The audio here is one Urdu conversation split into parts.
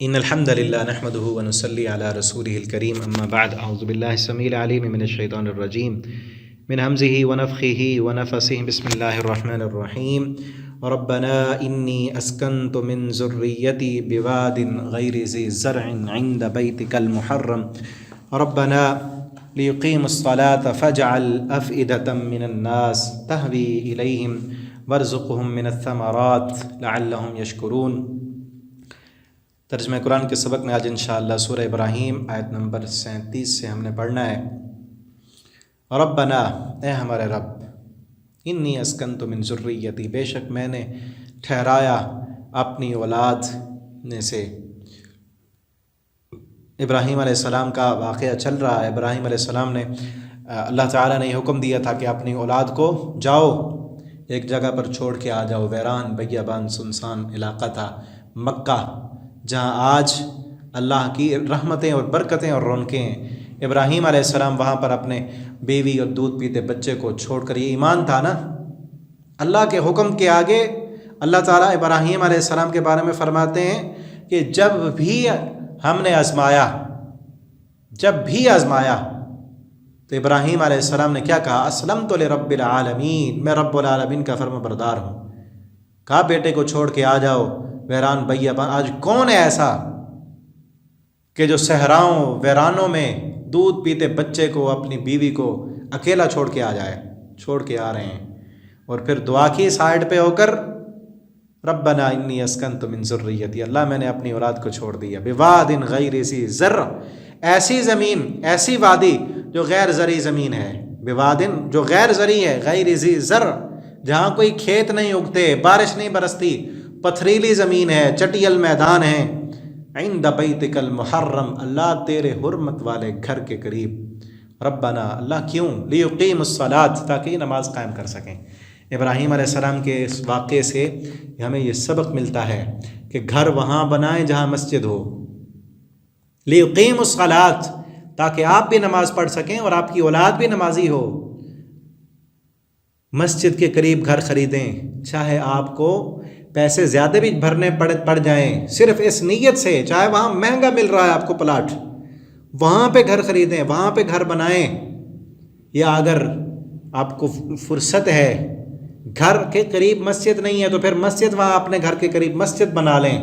إن الحمد لله نحمده ونصلي على رسوله الكريم أما بعد أعوذ بالله السميع العليم من الشيطان الرجيم من همزه ونفخه ونفسه بسم الله الرحمن الرحيم ربنا إني أسكنت من ذريتي بواد غير ذي زرع عند بيتك المحرم ربنا ليقيموا الصلاة فاجعل أفئدة من الناس تهوي إليهم وارزقهم من الثمرات لعلهم يشكرون۔ ترجمہ قرآن کے سبق میں آج انشاءاللہ سورہ ابراہیم آیت نمبر 37 سے ہم نے پڑھنا ہے۔ ربنا، اے ہمارے رب، انی اسکنت من ذریتی، بے شک میں نے ٹھہرایا اپنی اولاد میں سے۔ ابراہیم علیہ السلام کا واقعہ چل رہا ہے۔ ابراہیم علیہ السلام نے اللہ تعالیٰ نے یہ حکم دیا تھا کہ اپنی اولاد کو جاؤ ایک جگہ پر چھوڑ کے آ جاؤ۔ ویران بیابان سنسان علاقہ تھا مکہ، جہاں آج اللہ کی رحمتیں اور برکتیں اور رونقیں ہیں۔ ابراہیم علیہ السلام وہاں پر اپنے بیوی اور دودھ پیتے بچے کو چھوڑ کر، یہ ایمان تھا نا اللہ کے حکم کے آگے۔ اللہ تعالیٰ ابراہیم علیہ السلام کے بارے میں فرماتے ہیں کہ جب بھی ہم نے آزمایا تو ابراہیم علیہ السلام نے کیا کہا؟ اسلمت لرب العالمین، میں رب العالمین کا فرما بردار ہوں۔ کہا بیٹے کو چھوڑ کے آ جاؤ ویران بیابان۔ آج کون ہے ایسا کہ جو صحراؤں ویرانوں میں دودھ پیتے بچے کو، اپنی بیوی کو اکیلا چھوڑ کے آ جائے؟ چھوڑ کے آ رہے ہیں، اور پھر دعا کی سائڈ پہ ہو کر، ربنا انی اسکنت من ذریتی، اللہ میں نے اپنی اولاد کو چھوڑ دیا، بواد غیر ذی زرع، ایسی زمین، ایسی وادی جو غیر زرعی زمین ہے، بواد جو غیر زرعی ہے، غیر ذی زرع، جہاں کوئی کھیت نہیں اگتے، بارش نہیں برستی، پتھریلی زمین ہے، چٹیل میدان ہے، عند بیتک المحرم، اللہ تیرے حرمت والے گھر کے قریب۔ ربنا، اللہ کیوں؟ لیقیم الصلاۃ، تاکہ یہ نماز قائم کر سکیں۔ ابراہیم علیہ السلام کے اس واقعے سے ہمیں یہ سبق ملتا ہے کہ گھر وہاں بنائیں جہاں مسجد ہو، لیقیم الصلاۃ، تاکہ آپ بھی نماز پڑھ سکیں اور آپ کی اولاد بھی نمازی ہو۔ مسجد کے قریب گھر خریدیں، چاہے آپ کو پیسے زیادہ بھی بھرنے پڑ جائیں، صرف اس نیت سے، چاہے وہاں مہنگا مل رہا ہے آپ کو پلاٹ، وہاں پہ گھر خریدیں، وہاں پہ گھر بنائیں۔ یا اگر آپ کو فرصت ہے، گھر کے قریب مسجد نہیں ہے، تو پھر مسجد وہاں اپنے گھر کے قریب مسجد بنا لیں،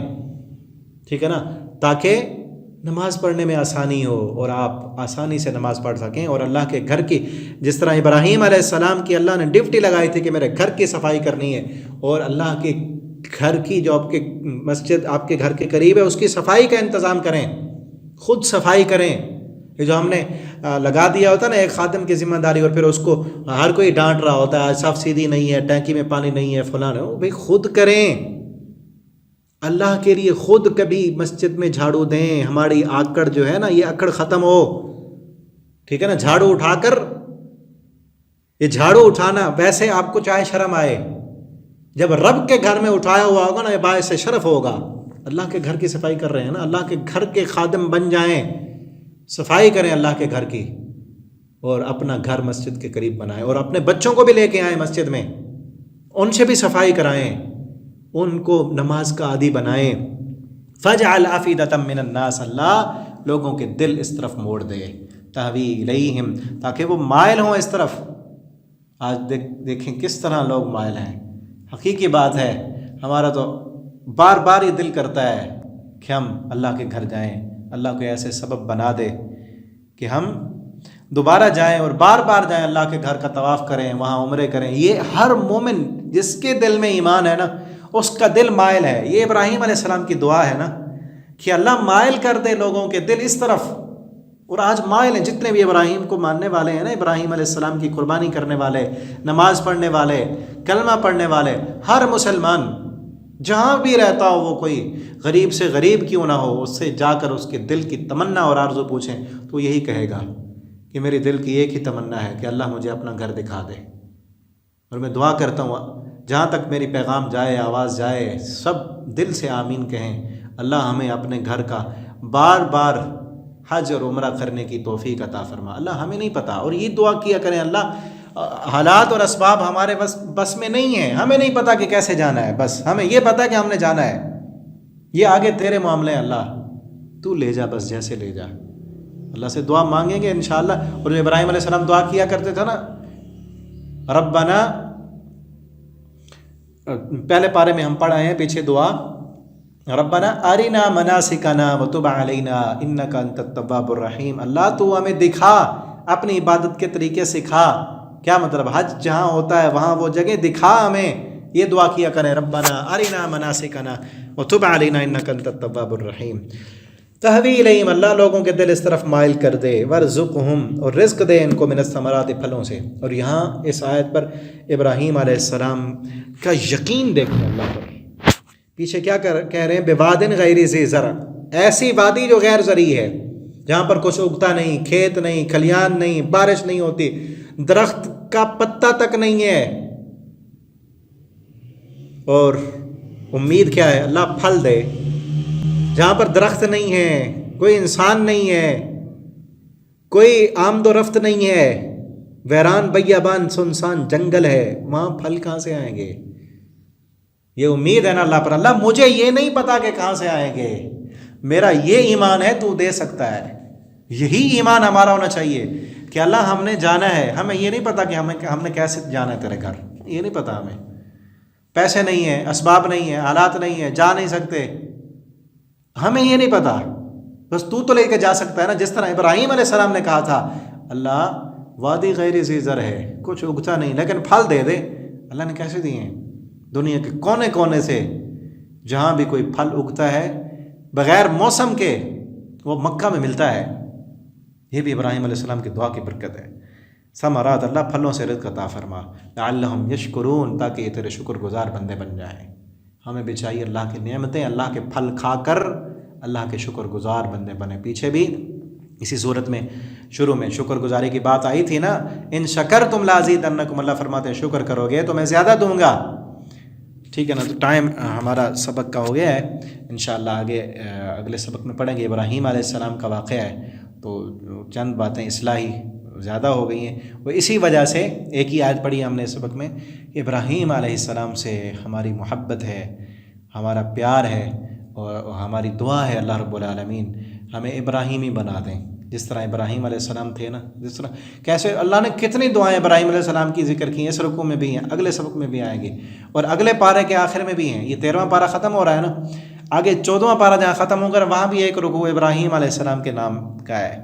ٹھیک ہے نا، تاکہ نماز پڑھنے میں آسانی ہو اور آپ آسانی سے نماز پڑھ سکیں۔ اور اللہ کے گھر کی، جس طرح ابراہیم علیہ السلام کی اللہ نے ڈیوٹی لگائی تھی کہ میرے گھر کی صفائی کرنی ہے، اور اللہ کے گھر کی جو آپ کے مسجد آپ کے گھر کے قریب ہے اس کی صفائی کا انتظام کریں، خود صفائی کریں۔ یہ جو ہم نے لگا دیا ہوتا ہے نا ایک خادم کی ذمہ داری، اور پھر اس کو ہر کوئی ڈانٹ رہا ہوتا ہے، صاف سیدھی نہیں ہے، ٹینکی میں پانی نہیں ہے، فلاں ہے، بھائی خود کریں، اللہ کے لیے خود کبھی مسجد میں جھاڑو دیں۔ ہماری آکڑ جو ہے نا، یہ اکڑ ختم ہو، ٹھیک ہے نا۔ جھاڑو اٹھا کر، یہ جھاڑو اٹھانا ویسے آپ کو چاہے شرم آئے، جب رب کے گھر میں اٹھایا ہوا ہوگا نا، یہ باعث شرف ہوگا۔ اللہ کے گھر کی صفائی کر رہے ہیں نا، اللہ کے گھر کے خادم بن جائیں، صفائی کریں اللہ کے گھر کی، اور اپنا گھر مسجد کے قریب بنائیں، اور اپنے بچوں کو بھی لے کے آئیں مسجد میں، ان سے بھی صفائی کرائیں، ان کو نماز کا عادی بنائیں۔ فَاجْعَلْ أَفْئِدَةً مِّنَ النَّاسِ، اللہ لوگوں کے دل اس طرف موڑ دے، تَهْوِي إِلَيْهِمْ، تاکہ وہ مائل ہوں اس طرف۔ آج دیکھیں کس طرح لوگ مائل ہیں۔ حقیقی بات ہے، ہمارا تو بار بار یہ دل کرتا ہے کہ ہم اللہ کے گھر جائیں، اللہ کو ایسے سبب بنا دے کہ ہم دوبارہ جائیں اور بار بار جائیں، اللہ کے گھر کا طواف کریں، وہاں عمرے کریں۔ یہ ہر مومن جس کے دل میں ایمان ہے نا، اس کا دل مائل ہے۔ یہ ابراہیم علیہ السلام کی دعا ہے نا کہ اللہ مائل کر دے لوگوں کے دل اس طرف، اور آج مائل ہیں جتنے بھی ابراہیم کو ماننے والے ہیں نا، ابراہیم علیہ السلام کی قربانی کرنے والے، نماز پڑھنے والے، کلمہ پڑھنے والے، ہر مسلمان جہاں بھی رہتا ہو، وہ کوئی غریب سے غریب کیوں نہ ہو، اس سے جا کر اس کے دل کی تمنا اور آرزو پوچھیں تو یہی کہے گا کہ میری دل کی ایک ہی تمنا ہے کہ اللہ مجھے اپنا گھر دکھا دے۔ اور میں دعا کرتا ہوں جہاں تک میری پیغام جائے، آواز جائے، سب دل سے آمین کہیں، اللہ ہمیں اپنے گھر کا بار بار حج اور عمرہ کرنے کی توفیق عطا فرما۔ اللہ ہمیں نہیں پتہ، اور یہ دعا کیا کریں، اللہ حالات اور اسباب ہمارے بس میں نہیں ہیں، ہمیں نہیں پتہ کہ کیسے جانا ہے، بس ہمیں یہ پتہ کہ ہم نے جانا ہے، یہ آگے تیرے معاملے ہیں اللہ، تو لے جا بس جیسے لے جا. اللہ سے دعا مانگیں گے انشاءاللہ. اور جو ابراہیم علیہ السلام دعا کیا کرتے تھے نا، ربنا، پہلے پارے میں ہم پڑھ آئے ہیں پیچھے دعا، ربنا ارنا مناسکنا وتب علینا انک انت التواب الرحیم. اللہ تو ہمیں دکھا، اپنی عبادت کے طریقے سکھا. کیا مطلب؟ حج جہاں ہوتا ہے وہاں وہ جگہ دکھا ہمیں. یہ دعا کیا کریں، ربنا ارنا مناسکنا وتب علینا انک انت التواب الرحیم. تہوی الیہم، اللہ لوگوں کے دل اس طرف مائل کر دے. ورزقہم، اور رزق دے ان کو، من الثمرات، پھلوں سے. اور یہاں اس آیت پر ابراہیم علیہ السلام کا یقین دیکھیں اللہ پر. پیچھے کیا کہہ رہے ہیں؟ بوادن غیر ذی زرع، ایسی وادی جو غیر زرعی ہے، جہاں پر کچھ اگتا نہیں، کھیت نہیں، کھلیان نہیں، بارش نہیں ہوتی، درخت کا پتا تک نہیں ہے. اور امید کیا ہے؟ اللہ پھل دے. جہاں پر درخت نہیں ہے، کوئی انسان نہیں ہے، کوئی آمد و رفت نہیں ہے، ویران بیابان سنسان جنگل ہے، وہاں پھل کہاں سے آئیں گے؟ یہ امید ہے نا اللہ پر. اللہ مجھے یہ نہیں پتا کہ کہاں سے آئیں گے، میرا یہ ایمان ہے تو دے سکتا ہے. یہی ایمان ہمارا ہونا چاہیے کہ اللہ ہم نے جانا ہے، ہمیں یہ نہیں پتا کہ ہم نے کیسے جانا ہے تیرے گھر، یہ نہیں پتا. ہمیں پیسے نہیں ہیں، اسباب نہیں ہیں، حالات نہیں ہیں، جا نہیں سکتے، ہمیں یہ نہیں پتا. بس تو لے کے جا سکتا ہے نا. جس طرح ابراہیم علیہ السلام نے کہا تھا، اللہ وادی غیر ذی زرع ہے، کچھ اگتا نہیں لیکن پھل دے دے. اللہ نے کیسے دیے ہیں؟ دنیا کے کونے کونے سے جہاں بھی کوئی پھل اگتا ہے بغیر موسم کے، وہ مکہ میں ملتا ہے. یہ بھی ابراہیم علیہ السلام کی دعا کی برکت ہے. ثمرات، اللہ پھلوں سے رزق عطا فرما. لعلہم یشکرون، تاکہ یہ تیرے شکر گزار بندے بن جائیں. ہمیں بھی چاہیے اللہ کی نعمتیں، اللہ کے پھل کھا کر اللہ کے شکر گزار بندے بنے. پیچھے بھی اسی صورت میں شروع میں شکر گزاری کی بات آئی تھی نا، ان شکرتم لازیدنکم، اللہ فرماتے ہیں شکر کرو گے تو میں زیادہ دوں گا. ٹھیک ہے نا. تو ٹائم ہمارا سبق کا ہو گیا ہے، انشاءاللہ آگے اگلے سبق میں پڑھیں گے. ابراہیم علیہ السلام کا واقعہ ہے، تو چند باتیں اصلاحی زیادہ ہو گئی ہیں. وہ اسی وجہ سے ایک ہی آیت پڑھی ہم نے سبق میں، ابراہیم علیہ السلام سے ہماری محبت ہے، ہمارا پیار ہے، اور ہماری دعا ہے اللہ رب العالمین ہمیں ابراہیمی بنا دیں. جس طرح ابراہیم علیہ السلام تھے نا، جس طرح کیسے اللہ نے کتنی دعائیں ابراہیم علیہ السلام کی ذکر کی. اس رکوع میں بھی ہیں، اگلے سبق میں بھی آئیں گی، اور اگلے پارے کے آخر میں بھی ہیں. یہ 13واں پارہ ختم ہو رہا ہے نا، آگے 14واں پارہ جہاں ختم ہو کر وہاں بھی ایک رکوع ابراہیم علیہ السلام کے نام کا ہے.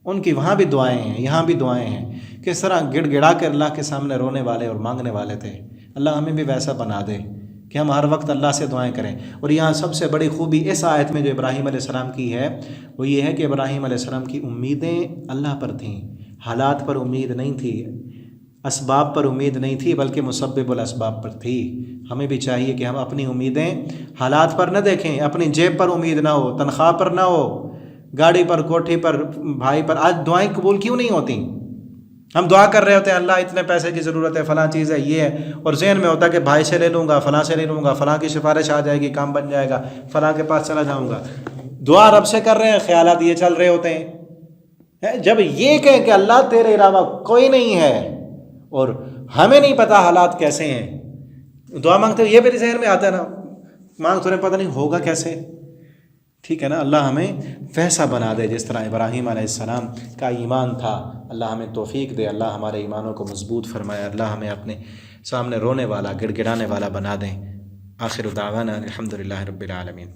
ان کی وہاں بھی دعائیں ہیں، یہاں بھی دعائیں ہیں. کس طرح گڑ گڑا کر اللہ کے سامنے رونے والے اور مانگنے والے تھے. اللہ ہمیں بھی ویسا بنا دے کہ ہم ہر وقت اللہ سے دعائیں کریں. اور یہاں سب سے بڑی خوبی اس آیت میں جو ابراہیم علیہ السلام کی ہے وہ یہ ہے کہ ابراہیم علیہ السلام کی امیدیں اللہ پر تھیں، حالات پر امید نہیں تھی، اسباب پر امید نہیں تھی، بلکہ مسبب الاسباب پر تھی. ہمیں بھی چاہیے کہ ہم اپنی امیدیں حالات پر نہ دیکھیں، اپنی جیب پر امید نہ ہو، تنخواہ پر نہ ہو، گاڑی پر، کوٹھی پر، بھائی پر. آج دعائیں قبول کیوں نہیں ہوتی؟ ہم دعا کر رہے ہوتے ہیں اللہ اتنے پیسے کی ضرورت ہے، فلاں چیز ہے، یہ ہے، اور ذہن میں ہوتا ہے کہ بھائی سے لے لوں گا، فلاں سے لے لوں گا، فلاں کی سفارش آ جائے گی، کام بن جائے گا، فلاں کے پاس چلا جاؤں گا. دعا رب سے کر رہے ہیں، خیالات یہ چل رہے ہوتے ہیں. جب یہ کہیں کہ اللہ تیرے علاوہ کوئی نہیں ہے اور ہمیں نہیں پتا حالات کیسے ہیں، دعا مانگتے ہوئے یہ میرے ذہن میں آتا ہے نا، مانگ تو پتہ نہیں ہوگا کیسے. ٹھیک ہے نا. اللہ ہمیں ویسا بنا دے جس طرح ابراہیم علیہ السلام کا ایمان تھا. اللہ ہمیں توفیق دے، اللہ ہمارے ایمانوں کو مضبوط فرمائے، اللہ ہمیں اپنے سامنے رونے والا، گڑ گڑانے والا بنا دیں. آخر دعوانا الحمدللہ رب العالمین.